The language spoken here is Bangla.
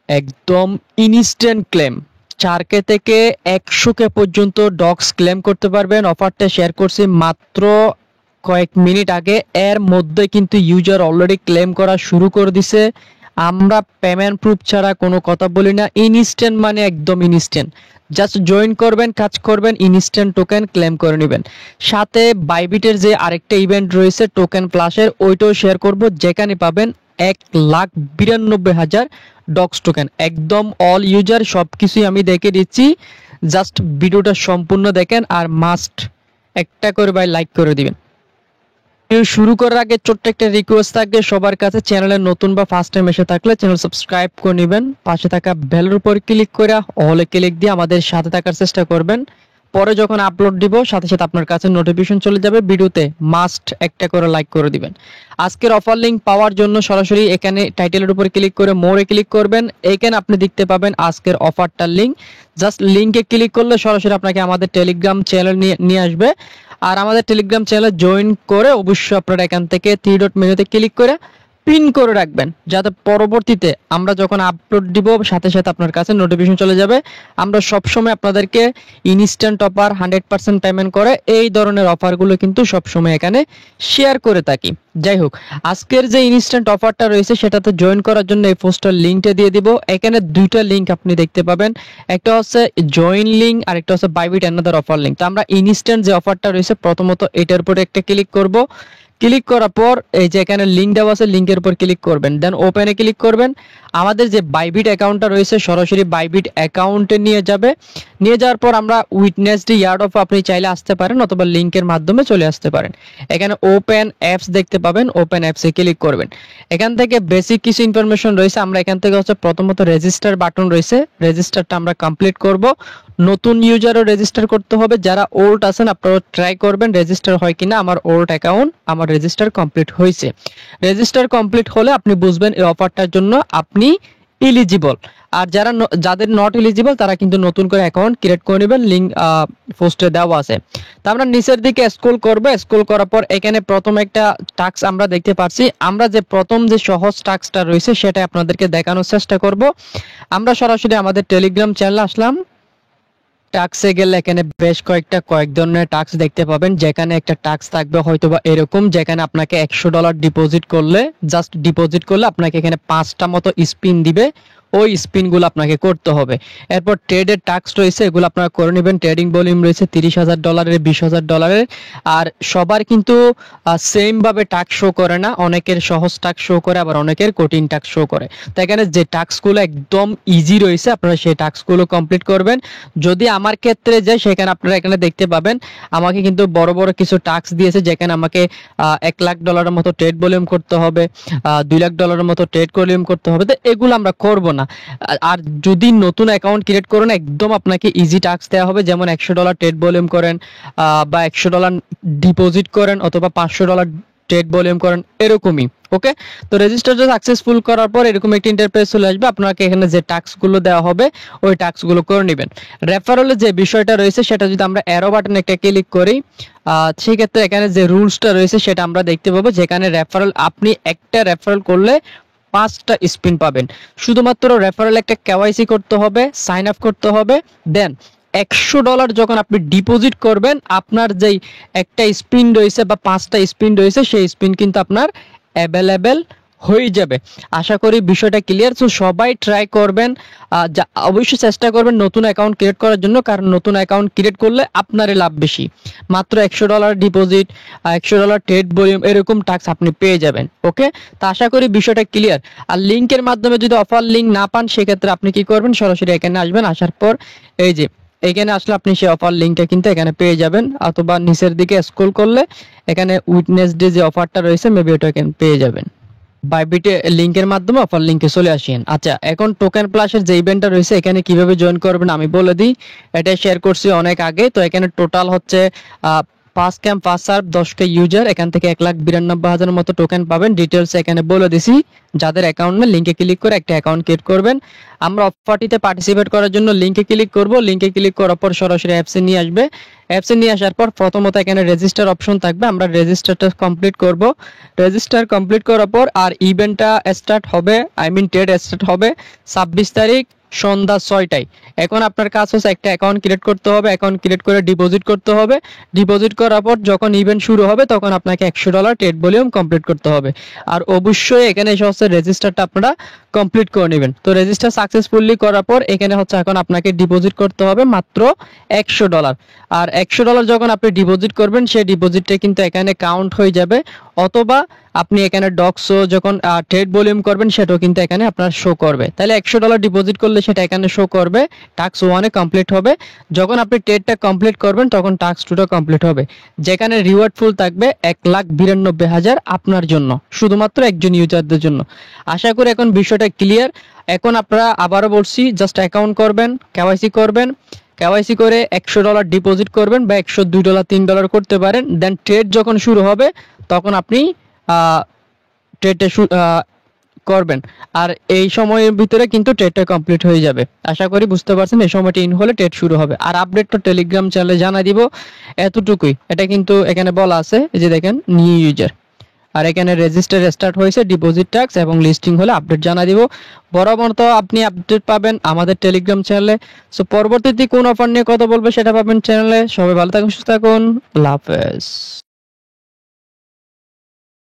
একদম ইনস্ট্যান্ট ক্লেম। 4K থেকে 100K পর্যন্ত ডক্স ক্লেম করতে পারবেন। অফারটা শেয়ার করছি মাত্র কয়েক মিনিট আগে, এর মধ্যে কিন্তু ইউজার অলরেডি ক্লেম করা শুরু করে দিছে। আমরা পেমেন্ট প্রুফ ছাড়া কোনো কথা বলি না, ইনস্ট্যান্ট মানে একদম ইনস্ট্যান্ট। জাস্ট জয়েন করবেন, কাজ করবেন, ইনস্ট্যান্ট টোকেন ক্লেম করে নেবেন। সাথে বাইবিটের যে আরেকটা ইভেন্ট রয়েছে টোকেন প্লাসের, ওইটাও শেয়ার করব, যেখানে পাবেন 1,92,000 ডক্স টোকেন। একদম অল ইউজার সব কিছুই আমি দেখে দিচ্ছি, জাস্ট ভিডিওটা সম্পূর্ণ দেখেন আর মাস্ট একটা করে ভাই লাইক করে দিবেন। শুরু করার আগে ছোট্ট একটা রিকোয়েস্ট থাকবে সবার কাছে, চ্যানেলে নতুন বা ফার্স্ট টাইম এসে থাকলে চ্যানেল সাবস্ক্রাইব করে নেবেন, পাশে থাকা বেলের উপর ক্লিক করে অলে ক্লিক দিয়ে আমাদের সাথে থাকার চেষ্টা করবেন। পরে যখন আপলোড দিব সাথে সাথে আপনার কাছে নোটিফিকেশন চলে যাবে। ভিডিওতে মাস্ট একটা করে লাইক করে দিবেন। আজকের অফার লিংক পাওয়ার জন্য সরাসরি এখানে টাইটেলের উপর ক্লিক করে মোরে ক্লিক করবেন। এখানে আপনি দেখতে পাবেন আজকের অফারটার লিংক। জাস্ট লিংকে ক্লিক করলে সরাসরি আপনাকে আমাদের টেলিগ্রাম চ্যানেল নিয়ে আসবে। আর আমাদের টেলিগ্রাম চ্যানেলে জয়েন করে অবশ্যই আপনারা এখান থেকে থ্রি ডট মেনুতে ক্লিক করে পিন করে রাখবেন, যাতে পরবর্তীতে আমরা যখন আপলোড দিব সাথে সাথে আপনার কাছে নোটিফিকেশন চলে যাবে। আমরা সবসময় আপনাদেরকে ইনস্ট্যান্ট অফার 100% পেমেন্ট করে এই ধরনের অফারগুলো কিন্তু সবসময় এখানে শেয়ার করে থাকি। যাই হোক, আজকের যে ইনস্ট্যান্ট অফারটা রয়েছে সেটাতে জয়েন করার জন্য এই পোস্টার লিঙ্কটা দিয়ে দিব। এখানে দুইটা লিঙ্ক আপনি দেখতে পাবেন, একটা হচ্ছে জয়েন লিঙ্ক আর একটা হচ্ছে বাইবিট অ্যানাদার অফার লিঙ্ক। তো আমরা ইনস্ট্যান্ট যে অফারটা রয়েছে প্রথমত এটার উপরে একটা ক্লিক করব। ক্লিক করার পর এই যে এখানে লিঙ্ক দেওয়া আছে, লিঙ্কের উপর ক্লিক করবেন, দেন ওপেনে ক্লিক করবেন। আমাদের যে বাইবিট অ্যাকাউন্টটা রয়েছে সরাসরি বাইবিট অ্যাকাউন্টে নিয়ে যাবে। নিয়ে যাওয়ার পর আমরা উইটনেস ডি ইয়ার্ড অফ আপনি চাইলে আসতে পারেন অথবা লিঙ্কের মাধ্যমে চলে আসতে পারেন। এখানে ওপেন অ্যাপস দেখতে পাবেন, ওপেন অ্যাপসে ক্লিক করবেন। এখান থেকে বেসিক কিছু ইনফরমেশন রয়েছে, আমরা এখান থেকে হচ্ছে প্রথমত রেজিস্টার বাটন রয়েছে, রেজিস্টারটা আমরা কমপ্লিট করব। নতুন ইউজারও রেজিস্টার করতে হবে, যারা ওল্ড আছেন আপনারা ট্রাই করবেন রেজিস্টার হয় কিনা। আমার ওল্ড অ্যাকাউন্ট, আমার রেজিস্টার কমপ্লিট হয়েছে। রেজিস্টার কমপ্লিট হলে আপনি বুঝবেন এই অফারটার জন্য আপনি এলিজিবল। আর যাদের নট এলিজিবল তারা কিন্তু নতুন করে অ্যাকাউন্ট ক্রিয়েট করে নেবেন, লিংক পোস্টে দেওয়া আছে। তো আমরা নিচের দিকে স্ক্রল করব, স্ক্রল করার পর এখানে প্রথম একটা টাস্ক আমরা দেখতে পাচ্ছি। আমরা যে প্রথম যে সহজ টাস্কটা রয়েছে সেটা আপনাদেরকে দেখানোর চেষ্টা করব। আমরা সরাসরি আমাদের টেলিগ্রাম চ্যানেলে আসলাম। টাস্কে গেলে এখানে বেশ কয়েক ধরনের টাস্ক দেখতে পাবেন, যেখানে একটা টাস্ক থাকবে হয়তোবা এরকম, যেখানে আপনাকে $100 ডিপোজিট করলে, জাস্ট ডিপোজিট করলে আপনাকে এখানে 5টা মতো স্পিন দিবে। ওই স্পিনগুলো আপনাকে করতে হবে। এরপর ট্রেডের টাস্ক রয়েছে, এগুলো আপনারা করে নেবেন। ট্রেডিং ভলিউম রয়েছে $30,000, $20,000। আর সবার কিন্তু সেম ভাবে টাস্ক শো করে না, অনেকের সহজ টাস্ক শো করে আবার অনেকের কঠিন টাস্ক শো করে। তো এখানে যে টাস্কগুলো একদম ইজি রয়েছে আপনারা সেই টাস্কগুলো কমপ্লিট করবেন। যদি আমার ক্ষেত্রে যাই সেখানে আপনারা এখানে দেখতে পাবেন আমাকে কিন্তু বড় বড় কিছু টাস্ক দিয়েছে, যেখানে আমাকে $1,00,000 মতো ট্রেড ভলিউম করতে হবে, $2,00,000 মতো ট্রেড ভলিউম করতে হবে। তো এগুলো আমরা করব না। আর যদি নতুন অ্যাকাউন্ট ক্রিয়েট করেন একদম আপনাকে ইজি টাস্ক দেওয়া হবে, যেমন $100 ট্রেড ভলিউম করেন বা $100 ডিপোজিট করেন অথবা $500 ট্রেড ভলিউম করেন, এরকমই। ওকে, তো রেজিস্টারটা সাকসেসফুল করার পর এরকম একটা ইন্টারফেস চলে আসবে। আপনাকে এখানে যে টাস্কগুলো দেওয়া হবে ওই টাস্কগুলো করে নেবেন। রেফারেলের যে বিষয়টা রয়েছে সেটা যদি আমরা অ্যারো বাটনে একটা ক্লিক করি, সেই ক্ষেত্রে এখানে যে রুলসটা রয়েছে সেটা আমরা দেখতে পাবো, যেখানে রেফারেল আপনি একটা রেফারেল করলে 5টা স্পিন পাবেন। শুধুমাত্র রেফারেল একটা কেওয়াইসি করতে হবে, সাইন আপ করতে হবে, দেন $100 যখন আপনি ডিপোজিট করবেন আপনার যেই একটা স্পিন রয়েছে বা 5টা স্পিন রয়েছে সেই স্পিন কিন্তু আপনার অ্যাভেলেবেল হয়ে যাবে। আশা করি বিষয়টা ক্লিয়ার। সো সবাই ট্রাই করবেন, অবশ্যই চেষ্টা করবেন নতুন অ্যাকাউন্ট ক্রিয়েট করার জন্য, কারণ নতুন অ্যাকাউন্ট ক্রিয়েট করলে আপনারই লাভ বেশি। মাত্র $100 ডিপোজিট, $100 ট্রেড ভলিউম, এরকম টাস্ক আপনি পেয়ে যাবেন। ওকে, তো আশা করি বিষয়টা ক্লিয়ার। আর লিঙ্কের মাধ্যমে যদি অফার লিঙ্ক না পান সেক্ষেত্রে আপনি কি করবেন, সরাসরি এখানে আসবেন। আসার পর এই যে এখানে আসলে আপনি সেই অফার লিঙ্কটা কিন্তু এখানে পেয়ে যাবেন, অথবা নিচের দিকে স্ক্রল করলে এখানে উইটনেস ডে যে অফারটা রয়েছে মেবি ওটা এখানে পেয়ে যাবেন। বাইবিটে লিংকের মাধ্যমে অফার লিংকে চলে আসেন। আচ্ছা, এখন টোকেন প্লাসের যে ইভেন্টটা রয়েছে এখানে কিভাবে জয়েন করবেন আমি বলে দিই। এটা শেয়ার করছি অনেক আগে। তো এখানে টোটাল হচ্ছে 5 ক্যাম্প 5 সার্ভ 10K ইউজার, এখান থেকে 1,92,000 মতো টোকেন পাবেন। ডিটেলস এখানে বলে দিছি। যাদের অ্যাকাউন্ট নেই লিংকে ক্লিক করে একটা অ্যাকাউন্ট ক্রিয়েট করবেন। আমরা অফারটিতে পার্টিসিপেট করার জন্য লিঙ্কে ক্লিক করব। লিঙ্কে ক্লিক করার পর সরাসরি অ্যাপসে নিয়ে আসবে। অ্যাপসে নিয়ে আসার পর প্রথমত এখানে রেজিস্টার অপশন থাকবে, আমরা রেজিস্টারটা কমপ্লিট করব। রেজিস্টার কমপ্লিট করার পর আর ইভেন্টটা স্টার্ট হবে, আই মিন ট্রেড স্টার্ট হবে 26 তারিখ সন্ধ্যা 6টায়। এখন আপনার কাজ হচ্ছে একটা অ্যাকাউন্ট ক্রিয়েট করতে হবে, অ্যাকাউন্ট ক্রিয়েট করে ডিপোজিট করতে হবে। ডিপোজিট করার পর যখন ইভেন্ট শুরু হবে তখন আপনাকে $100 ট্রেড ভলিউম কমপ্লিট করতে হবে। আর অবশ্যই এখানে এসে হচ্ছে রেজিস্টারটা আপনারা কমপ্লিট করে নেবেন। তো রেজিস্টার সাকসেসফুলি করার পর এখানে হচ্ছে এখন আপনাকে ডিপোজিট করতে হবে মাত্র $100। আর $100 যখন আপনি ডিপোজিট করবেন সেই ডিপোজিটটা কিন্তু এখানে কাউন্ট হয়ে যাবে, অথবা আপনি এখানে ডক্সো যখন ট্রেড ভলিউম করবেন সেটাও কিন্তু এখানে আপনার শো করবে। তাহলে $100 ডিপোজিট করলে সেটা এখানে শো করবে, টাস্ক 1 কমপ্লিট হবে। যখন আপনি ট্রেডটা কমপ্লিট করবেন তখন টাস্ক 2টা কমপ্লিট হবে, যেখানে রিওয়ার্ড ফুল থাকবে 1,92,000 আপনার জন্য, শুধুমাত্র একজন ইউজারদের জন্য। আশা করি এখন বিষয়টা ক্লিয়ার। এখন আপনারা আবারও বলছি, জাস্ট অ্যাকাউন্ট করবেন, কেওয়াইসি করবেন, কেওয়াইসি করে $100 ডিপোজিট করবেন বা $102 $3 করতে পারেন। দেন ট্রেড যখন শুরু হবে তখন আপনি ট্রেডটা করবেন, আর এই সময়ের ভিতরে কিন্তু ট্রেডটা কমপ্লিট হয়ে যাবে। আশা করি বুঝতে পারছেন, এই সময়টা ইন হলে ট্রেড শুরু হবে। আর আপডেটটা টেলিগ্রাম চ্যানেলে জানাই দিব, এতটুকুই। এটা কিন্তু এখানে বলা আছে, এই যে দেখেন নিউ ইউজার, আর এখানে রেজিস্টার স্টার্ট হয়েছে, ডিপোজিট ট্যাক্স এবং লিস্টিং হলে আপডেট জানা দিব। বরাবর তো আপনি আপডেট পাবেন আমাদের টেলিগ্রাম চ্যানেলে। সো পরবর্তীতে কোন অফার নিয়ে কথা বলবে সেটা পাবেন চ্যানেলে। সবাই ভালো থাকুন, সুস্থ থাকুন, আল্লাহ হাফেজ।